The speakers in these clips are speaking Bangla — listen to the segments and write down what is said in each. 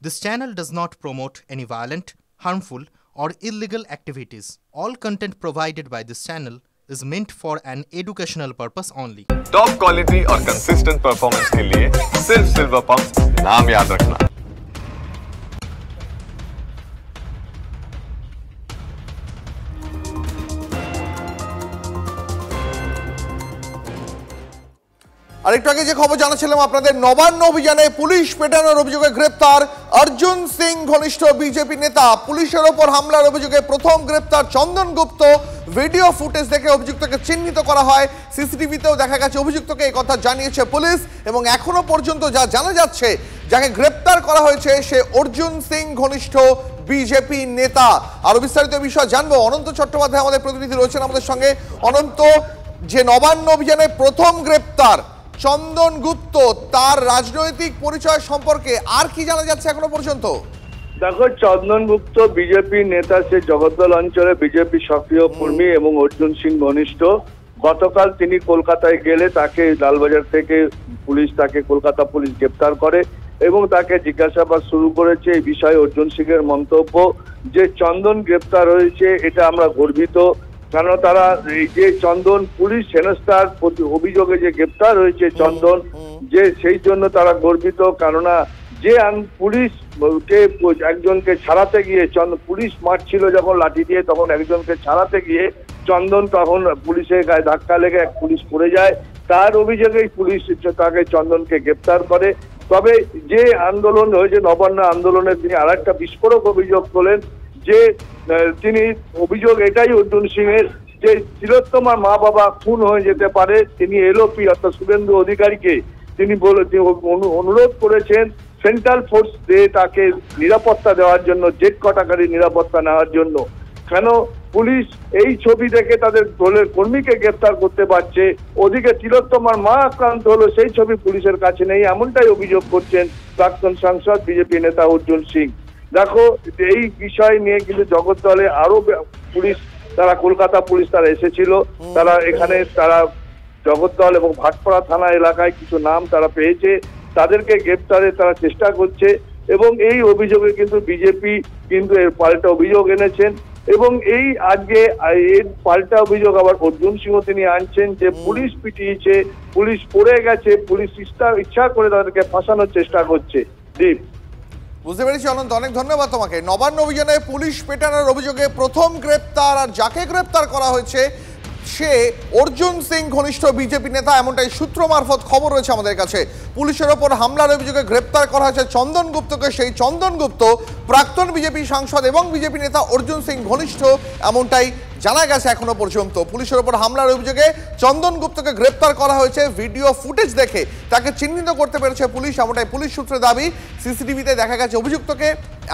This channel does not promote any violent, harmful, or illegal activities. All content provided by this channel is meant for an educational purpose only. Top quality और कंसिस्टेंट परफॉर्मेंस के लिए सिर्फ सिल्वर पंप नाम याद रखना। আরেকটু আগে যে খবর জানাচ্ছিলাম আপনাদের, নবান্ন অভিযানে পুলিশ পেটানোর অভিযোগে গ্রেপ্তার অর্জুন সিং ঘনিষ্ঠ বিজেপি নেতা। পুলিশের ওপর হামলার অভিযোগে প্রথম গ্রেপ্তার চন্দন গুপ্ত। ভিডিও ফুটেজ দেখে অভিযুক্তকে চিহ্নিত করা হয়। সিসিটিভিতেও দেখা গেছে অভিযুক্তকে এই কথা জানিয়েছে পুলিশ এবং এখনো পর্যন্ত যা জানা যাচ্ছে যাকে গ্রেপ্তার করা হয়েছে সে অর্জুন সিং ঘনিষ্ঠ বিজেপি নেতা। আরো বিস্তারিত বিষয় জানবো, অনন্ত চট্টোপাধ্যায় আমাদের প্রতিনিধি রয়েছেন আমাদের সঙ্গে। অনন্ত, যে নবান্ন অভিযানে প্রথম গ্রেপ্তার চন্দন গুপ্ত, তার রাজনৈতিক পরিচয় সম্পর্কে আর কি জানা যাচ্ছে এখনো পর্যন্ত? দেখো, চন্দন গুপ্ত বিজেপি নেতা, সে জগদ্দল অঞ্চলে বিজেপি সক্রিয় কর্মী এবং অর্জুন সিং ঘনিষ্ঠ। গতকাল তিনি কলকাতায় গেলে তাকে লালবাজার থেকে তাকে কলকাতা পুলিশ গ্রেপ্তার করে এবং তাকে জিজ্ঞাসাবাদ শুরু করেছে। এই বিষয়ে অর্জুন সিং এর মন্তব্য যে চন্দন গ্রেপ্তার হয়েছে এটা আমরা গর্বিত, কারণ তারা এই যে চন্দন পুলিশ হেনস্থার অভিযোগে যে গ্রেপ্তার হয়েছে চন্দন, যে সেই জন্য তারা গর্বিত। কেননা যে পুলিশ একজনকে ছাড়াতে গিয়ে পুলিশ মারছিল যখন লাঠি দিয়ে, তখন একজনকে ছাড়াতে গিয়ে চন্দন তখন পুলিশের গায়ে ধাক্কা লেগে এক পুলিশ পড়ে যায়। তার অভিযোগেই পুলিশ তাকে চন্দনকে গ্রেপ্তার করে। তবে যে আন্দোলন হয়েছে নবান্ন আন্দোলনে তিনি আর একটা বিস্ফোরক অভিযোগ তোলেন যে তিনি অভিযোগ এটাই অর্জুন সিং এর যে তিলোত্তমার মা বাবা খুন হয়ে যেতে পারে। তিনি এলওপি অর্থাৎ শুভেন্দু অধিকারীকে তিনি অনুরোধ করেছেন সেন্ট্রাল ফোর্স দিয়ে তাকে নিরাপত্তা দেওয়ার জন্য, জেট কটাকারী নিরাপত্তা নেওয়ার জন্য। কেন পুলিশ এই ছবি দেখে তাদের দলের কর্মীকে গ্রেপ্তার করতে পারছে, ওদিকে তিলোত্তমার মা আক্রান্ত হলো সেই ছবি পুলিশের কাছে নেই, এমনটাই অভিযোগ করছেন প্রাক্তন সাংসদ বিজেপি নেতা অর্জুন সিং। দেখো, এই বিষয় নিয়ে কিন্তু জগদ্দলে আরো পুলিশ, তারা কলকাতা পুলিশ তারা এসেছিল, তারা এখানে তারা জগদ্দল এবং ভাটপাড়া থানা এলাকায় কিছু নাম তারা পেয়েছে, তাদেরকে গ্রেপ্তারে তারা চেষ্টা করছে এবং এই অভিযোগে কিন্তু বিজেপি কিন্তু এর পাল্টা অভিযোগ এনেছেন এবং এই আজকে এর পাল্টা অভিযোগ আবার অর্জুন সিংহ তিনি আনছেন যে পুলিশ পিটিয়েছে, পুলিশ পড়ে গেছে, পুলিশ ইচ্ছা করে তাদেরকে ফাঁসানোর চেষ্টা করছে। দীপ, বুঝতে পেরেছি অনন্ত, অনেক ধন্যবাদ তোমাকে। নবান্ন অভিযানে পুলিশ পেটানোর অভিযোগে প্রথম গ্রেপ্তার, আর যাকে গ্রেপ্তার করা হয়েছে সে অর্জুন সিং ঘনিষ্ঠ বিজেপি নেতা, এমনটাই সূত্র মারফত খবর রয়েছে আমাদের কাছে। পুলিশের ওপর হামলার অভিযোগে গ্রেপ্তার করা হয়েছে চন্দন গুপ্তকে। সেই চন্দন গুপ্ত প্রাক্তন বিজেপি সাংসদ এবং বিজেপি নেতা অর্জুন সিং ঘনিষ্ঠ, এমনটাই জানা গেছে এখনো পর্যন্ত। পুলিশের ওপর হামলার অভিযোগে চন্দন গুপ্তকে গ্রেপ্তার করা হয়েছে। ভিডিও ফুটেজ দেখে তাকে চিহ্নিত করতে পেরেছে পুলিশ, এমনটাই পুলিশ সূত্রে দাবি। সিসিটিভিতে দেখা গেছে অভিযুক্তকে,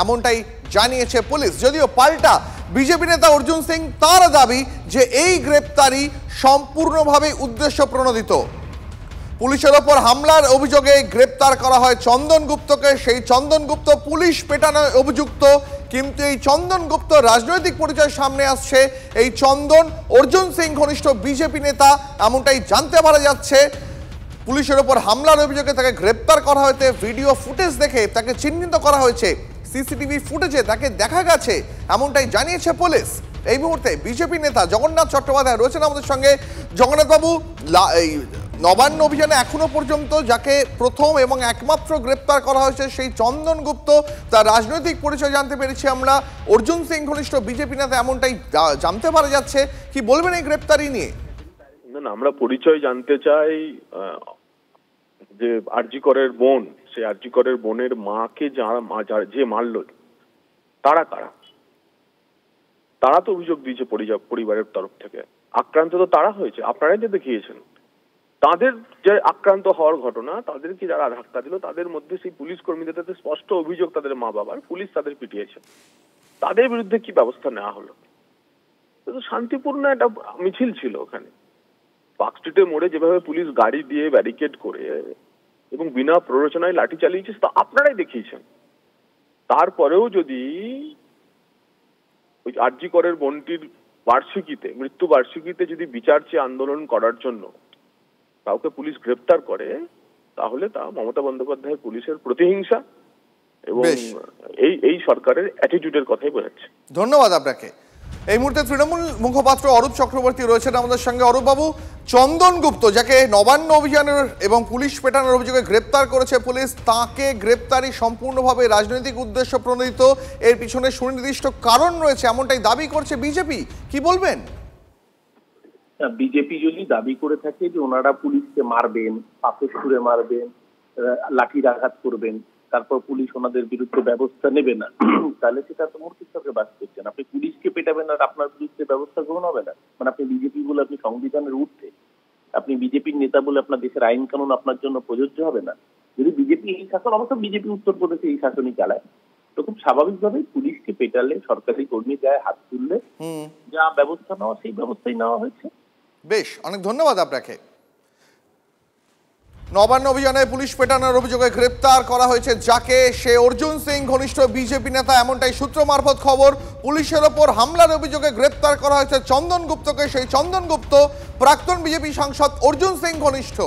এমনটাই জানিয়েছে পুলিশ। যদিও পাল্টা বিজেপি নেতা অর্জুন সিং তার দাবি যে এই গ্রেপ্তারি সম্পূর্ণভাবে উদ্দেশ্য প্রণোদিত। পুলিশের ওপর হামলার অভিযোগে গ্রেপ্তার করা হয় চন্দন গুপ্তকে। সেই চন্দন গুপ্ত পুলিশ পেটানোর অভিযুক্ত, কিন্তু এই চন্দন গুপ্ত রাজনৈতিক পরিচয় সামনে আসছে। এই চন্দন অর্জুন সিং ঘনিষ্ঠ বিজেপি নেতা, এমনটাই জানতে পারা যাচ্ছে। পুলিশের ওপর হামলার অভিযোগে তাকে গ্রেপ্তার করা হয়েছে। ভিডিও ফুটেজ দেখে তাকে চিহ্নিত করা হয়েছে। সিসিটিভি ফুটেজে তাকে দেখা গেছে, এমনটাই জানিয়েছে পুলিশ। এই মুহূর্তে বিজেপি নেতা জগন্নাথ চট্টোপাধ্যায় রয়েছেন আমাদের সঙ্গে। জগন্নাথবাবু, এই নবান্ন অভিযানে এখনো পর্যন্ত যাকে প্রথম এবং একমাত্র গ্রেপ্তার করা হয়েছে সেই চন্দন গুপ্ত, তার রাজনৈতিক পরিচয় জানতে পেরেছি আমরা। অর্জুন সিং ঘনিষ্ঠ বিজেপি নেতা, এমনটাই জানতে পারা যাচ্ছে। কি বলবেন এই গ্রেপ্তারি নিয়ে? না, আমরা পরিচয় জানতে চাই যে আরজি করের বোন, সেই আরজি করের বোনের মাকে যে মারল তারা কারা? তারা তো অভিযোগ দিয়েছে পরিবারের তরফ থেকে। আক্রান্ত তো তারা হয়েছে, আপনারাই যে দেখিয়েছেন। তাদের যে আক্রান্ত হওয়ার ঘটনা, তাদেরকে যারা ধাক্কা দিল তাদের মধ্যে সেই পুলিশ কর্মীদের স্পষ্ট অভিযোগ তাদের মা বাবার, পুলিশ তাদের পিটিয়েছে। তাদের বিরুদ্ধে কি ব্যবস্থা নেওয়া হলো? শান্তিপূর্ণ একটা মিছিল ছিল ওখানে পার্ক স্ট্রিটের মোড়ে, যেভাবে পুলিশ গাড়ি দিয়ে ব্যারিকেড করে এবং বিনা প্ররোচনায় লাঠি চালিয়েছে তা আপনারাই দেখিয়েছেন। তারপরেও যদি ওই আরজি করের বোনটির বার্ষিকীতে, মৃত্যু বার্ষিকীতে যদি বিচার চেয়ে আন্দোলন করার জন্য কাউকে পুলিশ গ্রেপ্তার করে, তাহলে তা মমতা বন্দ্যোপাধ্যায়ের পুলিশের প্রতিহিংসা এবং বেশ। এই সরকারের অ্যাটিটিউডের কথাই বোঝাচ্ছে। ধন্যবাদ আপনাকে। এই মুহূর্তে তৃণমূল মুখপাত্র অরূপ চক্রবর্তী রয়েছেন আমাদের সঙ্গে। অরূপবাবু, চন্দন গুপ্ত যাকে নবান্ন অভিযানের এবং পুলিশ পেটানোর অভিযোগে গ্রেপ্তার করেছে পুলিশ, তাকে গ্রেপ্তারি সম্পূর্ণভাবে রাজনৈতিক উদ্দেশ্য প্রণোদিত, এর পিছনে সুনির্দিষ্ট কারণ রয়েছে এমনটাই দাবি করছে বিজেপি, কি বলবেন? বিজেপি যদি দাবি করে থাকে যে ওনারা পুলিশকে মারবেন, পাথর ছুঁড়ে মারবেন, লাঠির আঘাত করবেন, তারপর পুলিশ ওনাদের বিরুদ্ধে ব্যবস্থা নেবে না, তাহলে সেটা তো মূর্তির চোখে বাস করছেন। আপনি পুলিশকে পেটাবেন আর আপনার বিরুদ্ধে ব্যবস্থা গ্রহণ হবে না? মানে আপনি বিজেপি বলে আপনি সংবিধানের ঊর্ধ্বে, আপনি বিজেপির নেতা বলে আপনার দেশের আইন কানুন আপনার জন্য প্রযোজ্য হবে না? যদি বিজেপি এই শাসন, অবশ্য বিজেপি উত্তরপ্রদেশে এই শাসনই চালায়, তো খুব স্বাভাবিকভাবেই পুলিশকে পেটালে, সরকারি কর্মী গায়ে হাত তুললে যা ব্যবস্থা নেওয়া সেই ব্যবস্থাই নেওয়া হয়েছে। বেশ, অনেক ধন্যবাদ আপনাকে। নবান্ন অভিযানে পুলিশ পেটানোর অভিযোগে গ্রেপ্তার করা হয়েছে যাকে, সে অর্জুন সিং, ঘনিষ্ঠ বিজেপি নেতা, এমনটাই সূত্র মারফত খবর। পুলিশের ওপর হামলার অভিযোগে গ্রেপ্তার করা হয়েছে চন্দন গুপ্তকে, সেই চন্দন গুপ্ত প্রাক্তন বিজেপি সাংসদ অর্জুন সিং ঘনিষ্ঠ।